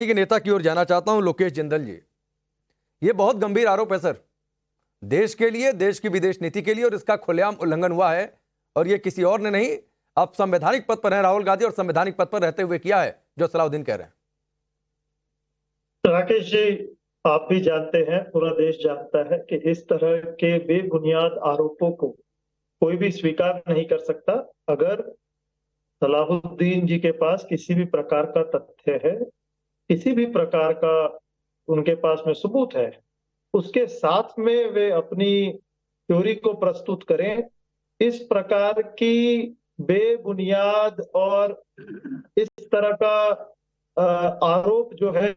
के नेता की ओर जाना चाहता हूं, लोकेश जिंदल जी। ये बहुत गंभीर आरोप है सर, देश के लिए, देश की विदेश नीति के लिए, और इसका खुलेआम उल्लंघन हुआ है। और ये किसी और ने नहीं, अब संवैधानिक पद पर है राहुल गांधी, और संवैधानिक पद पर रहते हुए किया है जो सलाउद्दीन कह रहे हैं। राकेश जी, आप भी जानते हैं, पूरा देश जानता है कि इस तरह के बेबुनियाद आरोपों को कोई भी स्वीकार नहीं कर सकता। अगर सलाहुद्दीन जी के पास किसी भी प्रकार का तथ्य है, किसी भी प्रकार का उनके पास में सबूत है, उसके साथ में वे अपनी थ्योरी को प्रस्तुत करें। इस प्रकार की बेबुनियाद और इस तरह का आरोप जो है,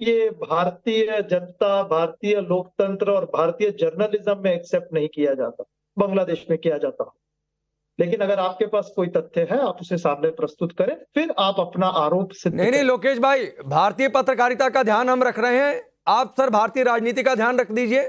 ये भारतीय जनता, भारतीय लोकतंत्र और भारतीय जर्नलिज्म में एक्सेप्ट नहीं किया जाता। बांग्लादेश में किया जाता। लेकिन अगर आपके पास कोई तथ्य है, आप उसे सामने प्रस्तुत करें, फिर आप अपना आरोप सिद्ध नहीं करें। लोकेश भाई, भारतीय पत्रकारिता का ध्यान हम रख रहे हैं, आप सर भारतीय राजनीति का ध्यान रख दीजिए,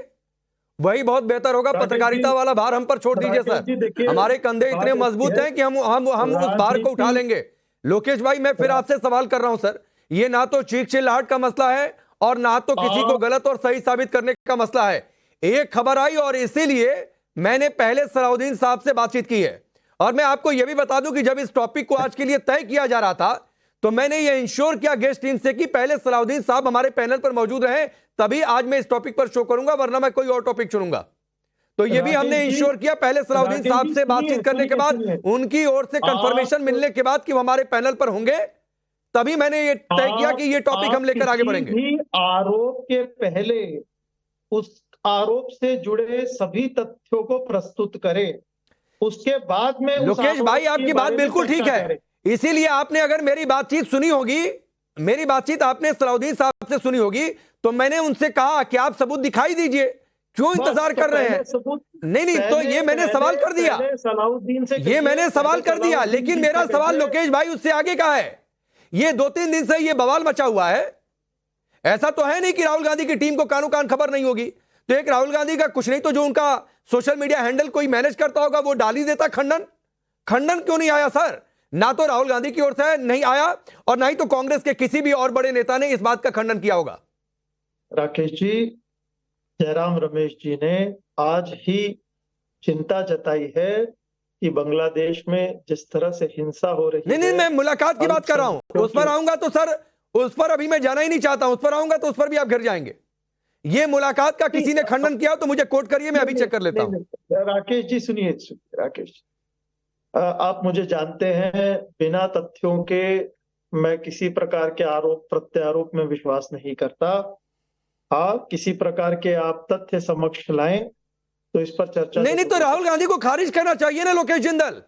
वही बहुत बेहतर होगा। पत्रकारिता वाला भार हम पर छोड़ दीजिए सर, हमारे कंधे इतने मजबूत हैं कि हम उस भार को उठा लेंगे। लोकेश भाई, मैं फिर आपसे सवाल कर रहा हूं सर, ये ना तो चीख चिल्लाहट का मसला है और ना तो किसी को गलत और सही साबित करने का मसला है। एक खबर आई और इसीलिए मैंने पहले सलाउद्दीन साहब से बातचीत की है। और मैं आपको यह भी बता दूं कि जब इस टॉपिक को आज के लिए तय किया जा रहा था, तो मैंने ये इंश्योर किया गेस्ट टीम से कि पहले सलाउद्दीन साहब हमारे पैनल पर मौजूद रहे, तभी आज मैं इस टॉपिक पर शो करूंगा, वरना मैं कोई और टॉपिक चुनूंगा। तो ये भी हमने इंश्योर किया पहले सलाउद्दीन साहब से बातचीत करने के बाद, उनकी ओर से कंफर्मेशन मिलने के बाद कि वो हमारे पैनल पर होंगे, तभी मैंने ये तय किया कि ये टॉपिक हम लेकर आगे बढ़ेंगे। आरोप के पहले उस आरोप से जुड़े सभी तथ्यों को प्रस्तुत करें, उसके बाद में लोकेश भाई आपकी बात बिल्कुल ठीक है, इसीलिए आपने अगर मेरी बातचीत सुनी होगी, मेरी बातचीत आपने सलाउद्दीन साहब से सुनी होगी, तो मैंने उनसे कहा कि आप सबूत दिखाई दीजिए, क्यों इंतजार कर रहे हैं? नहीं, तो ये मैंने सवाल कर दिया, सलाउद्दीन से ये मैंने सवाल कर दिया, लेकिन मेरा सवाल लोकेश भाई उससे आगे का है। ये 2-3 दिन से ये बवाल मचा हुआ है, ऐसा तो है नहीं कि राहुल गांधी की टीम को कानो कान खबर नहीं होगी। तो एक राहुल गांधी का कुछ नहीं तो जो उनका सोशल मीडिया हैंडल कोई मैनेज करता होगा, वो डाल ही देता खंडन क्यों नहीं आया सर? ना तो राहुल गांधी की ओर से नहीं आया और ना ही तो कांग्रेस के किसी भी और बड़े नेता ने इस बात का खंडन किया होगा। राकेश जी, जयराम रमेश जी ने आज ही चिंता जताई है कि बांग्लादेश में जिस तरह से हिंसा हो रही है। नहीं, मैं मुलाकात की बात कर रहा हूं, उस पर आऊंगा तो सर, उस पर अभी मैं जाना ही नहीं चाहता हूं, उस पर आऊंगा तो उस पर भी आप गिर जाएंगे। ये मुलाकात का किसी ने खंडन किया तो मुझे कोट करिए, मैं अभी चेक कर लेता हूं। राकेश जी सुनिए, राकेश, आप मुझे जानते हैं, बिना तथ्यों के मैं किसी प्रकार के आरोप प्रत्यारोप में विश्वास नहीं करता। हाँ, किसी प्रकार के आप तथ्य समक्ष लाएं तो इस पर चर्चा। नहीं, तो राहुल गांधी को खारिज करना चाहिए ना लोकेश जिंदल,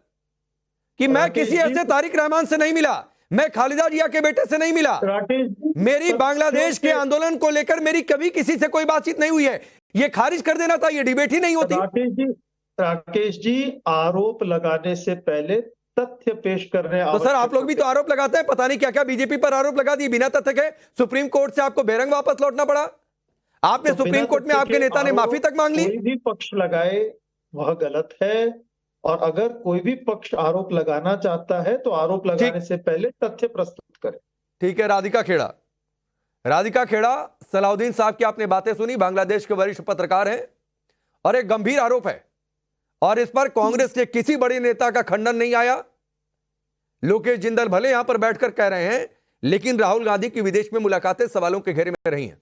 कि मैं किसी ऐसे तारिक रहमान से नहीं मिला, मैं खालिदा जिया के बेटे से नहीं मिला, मेरी बांग्लादेश के आंदोलन को लेकर मेरी कभी किसी से कोई बातचीत नहीं हुई है। ये खारिज कर देना था, ये डिबेट ही नहीं होती। राकेश जी, आरोप लगाने से पहले तथ्य पेश करने। तो सर आप लोग भी तो आरोप लगाते हैं, पता नहीं क्या क्या बीजेपी पर आरोप लगा दिए बिना तथ्य के, सुप्रीम कोर्ट से आपको बेरंग वापस लौटना पड़ा, आपने तो सुप्रीम कोर्ट में आपके नेता ने माफी तक मांग ली। कोई भी पक्ष लगाए वह गलत है, और अगर कोई भी पक्ष आरोप लगाना चाहता है तो आरोप लगाने से पहले तथ्य प्रस्तुत करे। ठीक है। राधिका खेड़ा, सलाउद्दीन साहब की आपने बातें सुनी, बांग्लादेश के वरिष्ठ पत्रकार हैं, और एक गंभीर आरोप है और इस पर कांग्रेस के किसी बड़े नेता का खंडन नहीं आया। लोकेश जिंदल भले यहां पर बैठकर कह रहे हैं, लेकिन राहुल गांधी की विदेश में मुलाकातें सवालों के घेरे में रही हैं।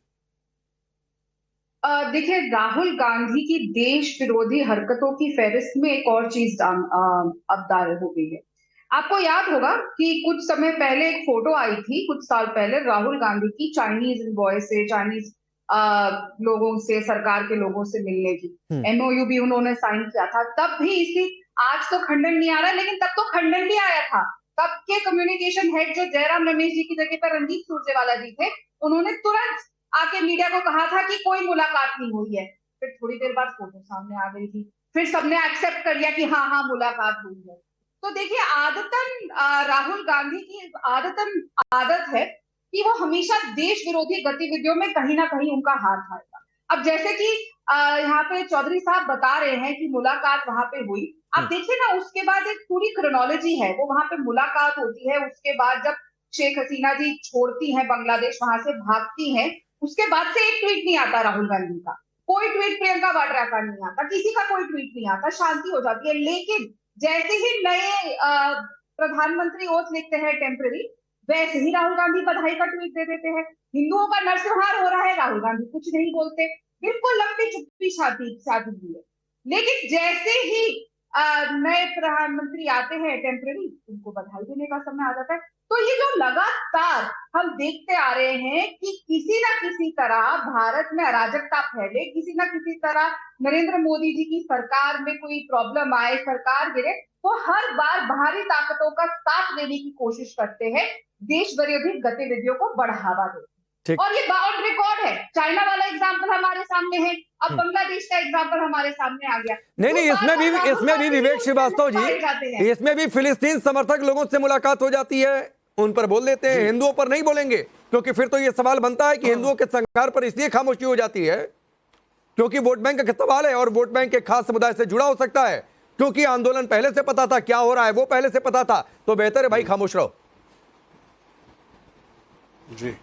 देखिए, राहुल गांधी की देश विरोधी हरकतों की फहरिस्त में एक और चीज अब दायर हो गई है। आपको याद होगा कि कुछ समय पहले एक फोटो आई थी, कुछ साल पहले, राहुल गांधी की चाइनीज एनवॉय से, चाइनीज लोगों से, सरकार के लोगों से मिलने की MOU भी उन्होंने साइन किया था। तब भी इसकी आज तो खंडन नहीं आ रहा, लेकिन तब तो खंडन भी आया था। तब के कम्युनिकेशन हेड जो जयराम रमेश जी की जगह पर रणदीप सुरजेवाला जी थे, उन्होंने तुरंत आके मीडिया को कहा था कि कोई मुलाकात नहीं हुई है। फिर थोड़ी देर बाद फोटो सामने आ गई थी, फिर सबने एक्सेप्ट कर लिया कि हाँ मुलाकात हुई है। तो देखिए, आदतन राहुल गांधी की आदत है कि वो हमेशा देश विरोधी गतिविधियों में कहीं ना कहीं उनका हाथ आएगा। अब जैसे कि यहाँ पे चौधरी साहब बता रहे हैं कि मुलाकात वहां पे हुई, आप देखिए ना, उसके बाद एक पूरी क्रोनोलॉजी है, वो वहां पे मुलाकात होती है, उसके बाद जब शेख हसीना जी छोड़ती हैं बांग्लादेश, वहां से भागती हैं, उसके बाद से एक ट्वीट नहीं आता राहुल गांधी का, कोई ट्वीट प्रियंका वाड्रा का नहीं आता, किसी का कोई ट्वीट नहीं आता, शांति हो जाती है। लेकिन जैसे ही नए प्रधानमंत्री ओथ लिखते हैं टेम्पररी, वैसे ही राहुल गांधी बधाई का ट्वीट दे देते हैं। हिंदुओं का नरसंहार हो रहा है, राहुल गांधी कुछ नहीं बोलते, बिल्कुल लंबी चुप्पी शादी हुई है। लेकिन जैसे ही नए प्रधानमंत्री आते हैं टेम्पररी, उनको बधाई देने का समय आ जाता है। तो ये जो लगातार हम देखते आ रहे हैं कि किसी ना किसी तरह भारत में अराजकता फैले, किसी ना किसी तरह नरेंद्र मोदी जी की सरकार में कोई प्रॉब्लम आए, सरकार गिरे, तो हर बार बाहरी ताकतों का साथ देने की कोशिश करते हैं, देश विरोधी गतिविधियों को बढ़ावा देते। और ये ऑन रिकॉर्ड है। चाइना वाला एग्जाम्पल हमारे सामने है, अब बांग्लादेश का एग्जाम्पल हमारे सामने आ गया। नहीं, इसमें भी विवेक श्रीवास्तव जी, इसमें भी फिलिस्तीन समर्थक लोगों से मुलाकात हो जाती है, उन पर बोल देते हैं, हिंदुओं पर नहीं बोलेंगे, क्योंकि फिर तो ये सवाल बनता है कि हिंदुओं के संघार पर इसलिए खामोशी हो जाती है क्योंकि वोट बैंक का सवाल है, और वोट बैंक एक खास समुदाय से जुड़ा हो सकता है, क्योंकि आंदोलन पहले से पता था, क्या हो रहा है वो पहले से पता था, तो बेहतर है भाई खामोश रहो। जी,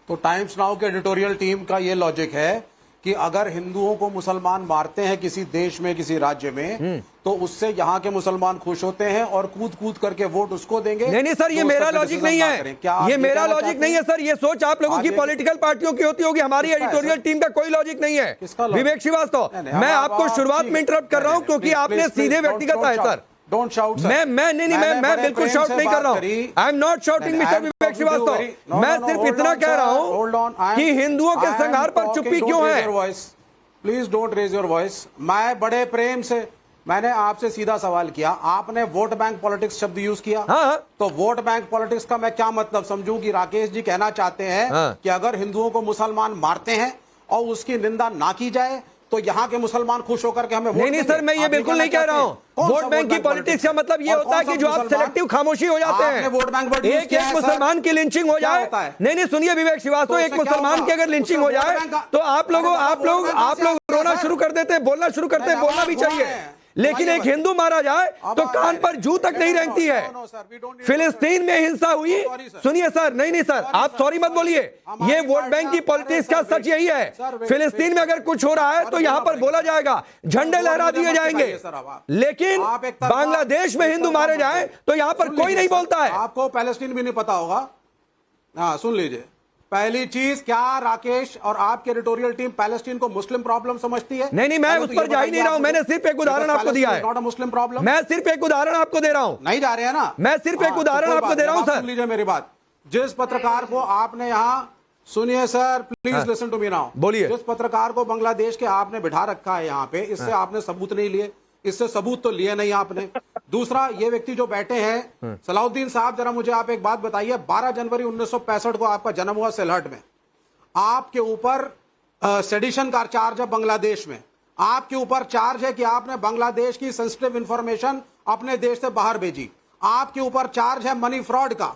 तो टाइम्स नाउ के एडिटोरियल टीम का ये लॉजिक है कि अगर हिंदुओं को मुसलमान मारते हैं किसी देश में, किसी राज्य में, तो उससे यहाँ के मुसलमान खुश होते हैं और कूद कूद करके वोट उसको देंगे। नहीं सर, ये मेरा लॉजिक नहीं है, ये मेरा लॉजिक नहीं है सर, ये सोच आप लोगों की पॉलिटिकल पार्टियों की होती होगी, हमारी एडिटोरियल टीम का कोई लॉजिक नहीं है। विवेक श्रीवास्तव, मैं आपको शुरुआत में इंटरप्ट कर रहा हूं क्योंकि आपने सीधे व्यक्तिगत है सर। Don't shout sir. मैं बिल्कुल शाउट नहीं कर रहा हूं। I am not shouting mister Vivek Srivastava, मैं सिर्फ इतना कह रहा हूं कि हिंदुओं के संघार पर चुप्पी क्यों है। Please don't raise your voice. मैं बड़े प्रेम से मैंने आपसे सीधा सवाल किया, आपने वोट बैंक पॉलिटिक्स शब्द यूज किया। हाँ। तो वोट बैंक पॉलिटिक्स का मैं क्या मतलब समझूं कि राकेश जी कहना चाहते हैं कि अगर हिंदुओं को मुसलमान मारते हैं और उसकी निंदा ना की जाए तो यहाँ के मुसलमान खुश होकर के हमें वोट नहीं सर, मैं ये बिल्कुल नहीं कह रहा हूँ। वोट बैंक की पॉलिटिक्स का मतलब ये होता है कि जो आप सेलेक्टिव खामोशी हो जाते हैं, वोट बैंक एक मुसलमान की लिंचिंग हो जाए। नहीं सुनिए विवेक श्रीवास्तव, एक मुसलमान की अगर लिंचिंग हो जाए तो आप लोग रोना शुरू कर देते हैं, बोलना शुरू करते हैं, बोलना भी चाहिए, लेकिन एक हिंदू मारा जाए तो कान पर जू तक नहीं रेंगती है। फिलिस्तीन में हिंसा हुई, सुनिए सर, नहीं सर, आप सॉरी मत बोलिए, ये वोट बैंक की पॉलिटिक्स का सच यही है। फिलिस्तीन में अगर कुछ हो रहा है तो यहां पर बोला जाएगा, झंडे लहरा दिए जाएंगे, लेकिन बांग्लादेश में हिंदू मारे जाए तो यहां पर कोई नहीं बोलता है। आपको पैलेस्टीन भी नहीं पता होगा। हाँ, सुन लीजिए, पहली चीज, क्या राकेश और आपकी एडिटोरियल टीम पैलेस्टीन को मुस्लिम प्रॉब्लम समझती है? नहीं, मैं उस पर जा ही नहीं रहा हूं, मैंने सिर्फ एक उदाहरण आपको दिया है। Not a Muslim problem. मैं सिर्फ एक उदाहरण आपको दे रहा हूं। नहीं जा रहे हैं ना, मैं सिर्फ एक उदाहरण आपको दे रहा हूं सर। सुन लीजिए मेरी बात, जिस पत्रकार को आपने यहाँ, सुनिए sir, please listen to me now, बोलिए। जिस पत्रकार को बांग्लादेश के आपने बिठा रखा है यहाँ पे, इससे आपने सबूत नहीं लिए, इससे सबूत तो लिए नहीं आपने। दूसरा, ये व्यक्ति जो बैठे हैं सलाउद्दीन साहब, जरा मुझे आप एक बात बताइए, 12 जनवरी 1965 को आपका जन्म हुआ सिलहट में, आपके ऊपर सेडिशन का चार्ज है बांग्लादेश में, आपके ऊपर चार्ज है कि आपने बांग्लादेश की सेंसिटिव इंफॉर्मेशन अपने देश से बाहर भेजी, आपके ऊपर चार्ज है मनी फ्रॉड का,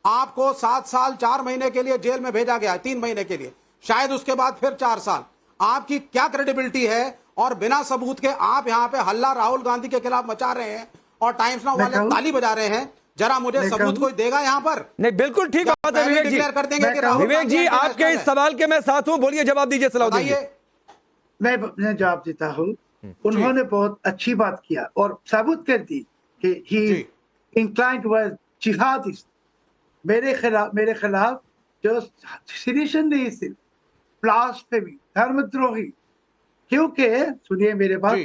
आपको 7 साल 4 महीने के लिए जेल में भेजा गया है, 3 महीने के लिए, शायद उसके बाद फिर 4 साल। आपकी क्या क्रेडिबिलिटी है? और बिना सबूत के आप यहाँ पे हल्ला राहुल गांधी के खिलाफ मचा रहे हैं और टाइम्स नाउ वाले ताली बजा रहे हैं। जरा मुझे सबूत कोई देगा यहाँ पर? नहीं, बिल्कुल ठीक बात है विवेक जी। कर देंगे कि विवेक जी, आपके इस सवाल के मैं साथ हूं, बोलिए, जवाब दीजिए सलाउद्दीन जी। मैं जवाब देता हूँ। उन्होंने बहुत अच्छी बात किया और साबित कर दी कि ही इंक्लाइंड टुवर्ड्स जिहादिस्ट। मेरे खिलाफ जो सिडिशन नहीं, सिर्फ ब्लास्फेमी, धर्मद्रोही। क्योंकि सुनिए मेरे बात,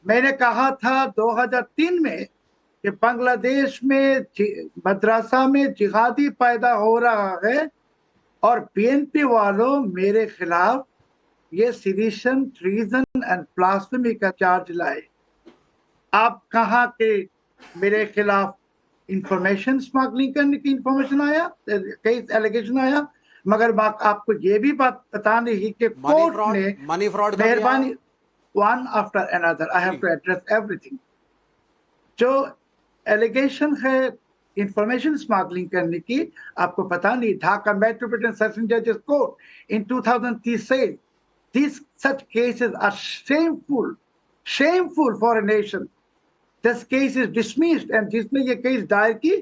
मैंने कहा था 2003 में कि बांग्लादेश में मद्रासा में जिहादी पैदा हो रहा है और बीएनपी वालों मेरे खिलाफ ये सिडिशन, ट्रीजन एंड ब्लास्फेमी का चार्ज लाए। आप कहा कि मेरे खिलाफ इंफॉर्मेशन स्मगलिंग करने की इंफॉर्मेशन आया, कई एलिगेशन आया, मगर आपको ये भी बात बतानी है कि कोर्ट ने मनी फ्रॉड मेहरबानी, one after another, I have to address everything. जो एलिगेशन है इंफॉर्मेशन स्मगलिंग करने की, आपको पता नहीं, ढाका मेट्रोपॉलिटन सेशन जजेस court in 2003 said these such cases are shameful for a nation. This case is dismissed, and जिसने ये केस दायर की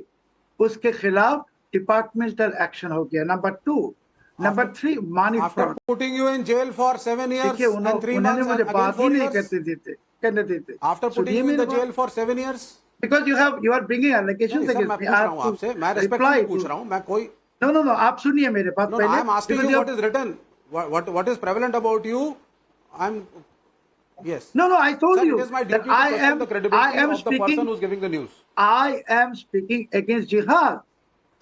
उसके खिलाफ डिपार्टमेंटल एक्शन हो गया, number 2। Number 3 money after fraud. Putting you in jail for 7 years देखिए and 3 उन्होंने months मुझे and again बात ही 4 नहीं years करने देते। After putting you in the jail for 7 years। Because you are bringing allegations sir, मैं अगेंस्ट मी। पूछ रहा हूं आपसे, मैं रिस्पेक्टफुली पूछ रहा हूं, मैं कोई नो आप सुनिए मेरे बात No, पहले। I am asking you what is written, what is prevalent about you. I'm yes. No, I told Sir, you it is my that duty to question the credibility of the person who is giving the news. I am speaking against jihad,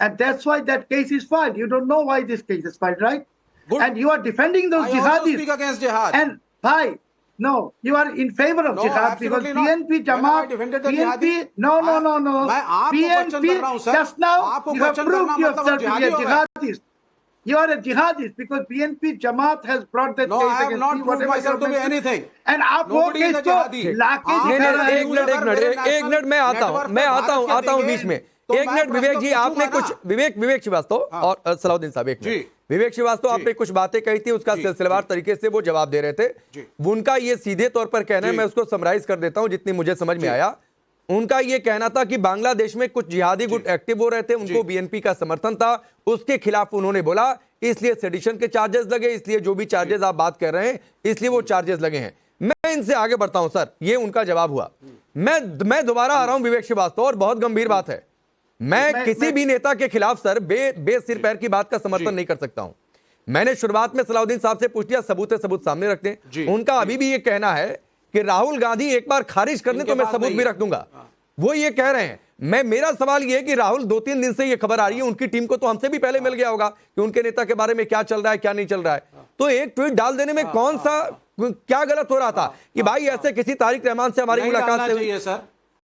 and that's why that case is filed. You don't know why this case is filed, right? Good. And you are defending those I also jihadis. speak against jihad. And why? No, you are in favor of No, jihad because absolutely not. PNP When have I Jamaat, defended the PNP. jihadi? No. मैं आपको question कर रहा हूं sir. Just now आपको you have question करना proved मतलब हम yourself to be जिहादी a हो गए। jihadist. You are a jihadist because PNP Jamaat has brought that No, case I have against not you, proved whatever myself to you be have mentioned. anything. And आप वो Nobody is case a को jihadi. लाके आप दिखा रहे हैं। एक minute मैं आता हूं बीच में। एक मिनट विवेक जी, आपने कुछ विवेक श्रीवास्तव और सलाउद्दीन साहब, एक मिनट। विवेक श्रीवास्तव, आपने कुछ बातें कही थी, उसका सिलसिलेवार तरीके से वो जवाब दे रहे थे। उनका ये सीधे तौर पर कहना है, मैं उसको समराइज कर देता हूं जितनी मुझे समझ में आया। उनका ये कहना था कि बांग्लादेश में कुछ जिहादी गुट एक्टिव हो रहे थे, उनको बीएनपी का समर्थन था, उसके खिलाफ उन्होंने बोला, इसलिए सेडिशन के चार्जेस लगे, इसलिए जो भी चार्जेस आप बात कर रहे हैं, इसलिए वो चार्जेस लगे हैं। मैं इनसे आगे बढ़ता हूं सर, ये उनका जवाब हुआ। मैं दोबारा आ रहा हूं विवेक श्रीवास्तव, और बहुत गंभीर बात है। मैं किसी भी नेता के खिलाफ सर सिर पैर की बात का समर्थन नहीं कर सकता हूं। मैंने शुरुआत में सलाउद्दीन साहब से पूछ लिया, सबूत सामने रखते हैं। उनका अभी भी ये कहना है कि राहुल गांधी एक बार खारिज कर दे तो मैं सबूत भी रख दूंगा। वो ये कह रहे हैं। मेरा सवाल ये है कि राहुल 2-3 दिन से ये खबर आ रही है, उनकी टीम को तो हमसे भी पहले मिल गया होगा कि उनके नेता के बारे में क्या चल रहा है, क्या नहीं चल रहा है। तो एक ट्वीट डाल देने में क्या गलत हो रहा था कि भाई ऐसे किसी तारिक रहमान से हमारी मुलाकात चाहिए सर।